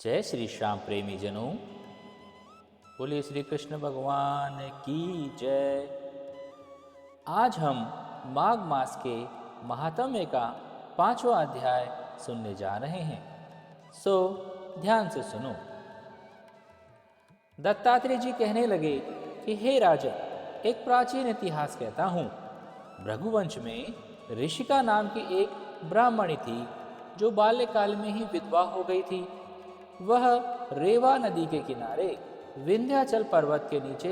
जय श्री श्याम प्रेमी जनों, बोलिए श्री कृष्ण भगवान की जय। आज हम माघ मास के महात्म्य का 5वां अध्याय सुनने जा रहे हैं, सो ध्यान से सुनो। दत्तात्रेय जी कहने लगे कि हे राजन, एक प्राचीन इतिहास कहता हूँ। भृगुवंश में ऋषिका नाम की एक ब्राह्मणी थी जो बाल्यकाल में ही विधवा हो गई थी। वह रेवा नदी के किनारे विंध्याचल पर्वत के नीचे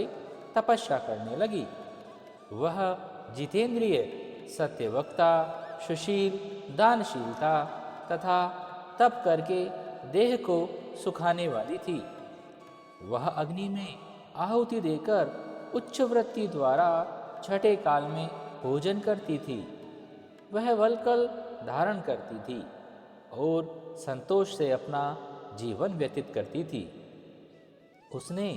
तपस्या करने लगी। वह जितेंद्रिय, सत्यवक्ता, सुशील, दानशीलता तथा तप करके देह को सुखाने वाली थी। वह अग्नि में आहुति देकर उच्च वृत्ति द्वारा छठे काल में भोजन करती थी। वह वल्कल धारण करती थी और संतोष से अपना जीवन व्यतीत करती थी। उसने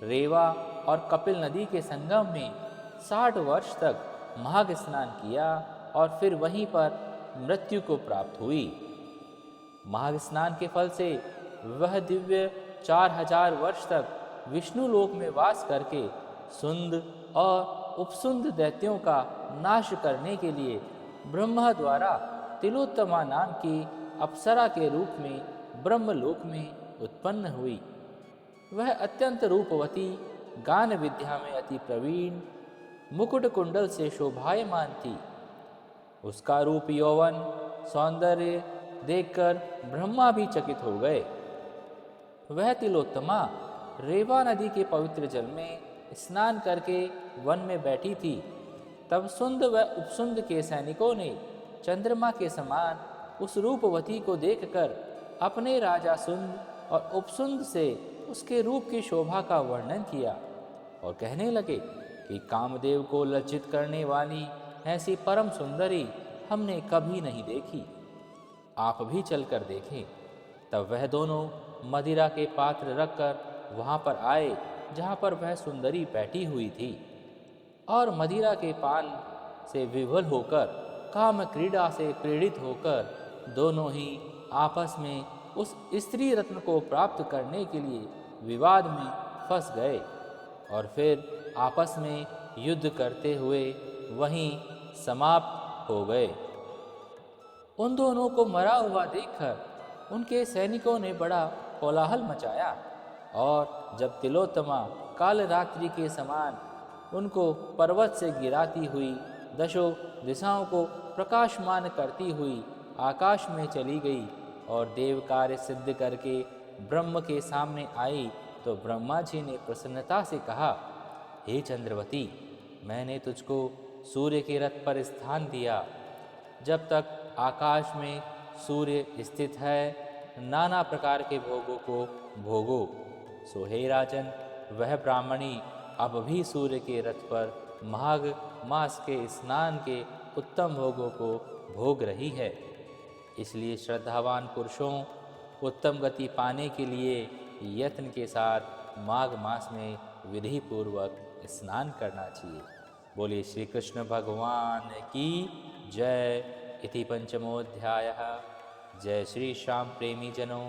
रेवा और कपिल नदी के संगम में 60 वर्ष तक माघ स्नान किया और फिर वहीं पर मृत्यु को प्राप्त हुई। माघ स्नान के फल से वह दिव्य 4000 वर्ष तक विष्णु लोक में वास करके सुंद और उपसुंद दैत्यों का नाश करने के लिए ब्रह्मा द्वारा तिलोत्तमा नाम की अप्सरा के रूप में ब्रह्मलोक में उत्पन्न हुई। वह अत्यंत रूपवती, गान विद्या में अति प्रवीण, मुकुट कुंडल से शोभायमान थी। उसका रूप, यौवन, सौंदर्य देखकर ब्रह्मा भी चकित हो गए। वह तिलोत्तमा रेवा नदी के पवित्र जल में स्नान करके वन में बैठी थी। तब सुंद व उपसुंद के सैनिकों ने चंद्रमा के समान उस रूपवती को देखकर अपने राजा सुंद और उपसुंद से उसके रूप की शोभा का वर्णन किया और कहने लगे कि कामदेव को लज्जित करने वाली ऐसी परम सुंदरी हमने कभी नहीं देखी। आप भी चलकर देखें। तब वह दोनों मदिरा के पात्र रखकर वहां पर आए जहां पर वह सुंदरी बैठी हुई थी, और मदिरा के पान से विवल होकर, काम क्रीड़ा से प्रेरित होकर दोनों ही आपस में उस स्त्री रत्न को प्राप्त करने के लिए विवाद में फंस गए और फिर आपस में युद्ध करते हुए वहीं समाप्त हो गए। उन दोनों को मरा हुआ देखकर उनके सैनिकों ने बड़ा कोलाहल मचाया, और जब तिलोत्तमा काल रात्रि के समान उनको पर्वत से गिराती हुई दशों दिशाओं को प्रकाशमान करती हुई आकाश में चली गई और देव कार्य सिद्ध करके ब्रह्म के सामने आई, तो ब्रह्मा जी ने प्रसन्नता से कहा, हे चंद्रवती, मैंने तुझको सूर्य के रथ पर स्थान दिया। जब तक आकाश में सूर्य स्थित है, नाना प्रकार के भोगों को भोगो। सो हे राजन, वह ब्राह्मणी अब भी सूर्य के रथ पर माघ मास के स्नान के उत्तम भोगों को भोग रही है। इसलिए श्रद्धावान पुरुषों उत्तम गति पाने के लिए यत्न के साथ माघ मास में विधि पूर्वक स्नान करना चाहिए। बोलिए श्री कृष्ण भगवान की जय। इति पंचमोऽध्यायः। जय श्री श्याम प्रेमी जनों।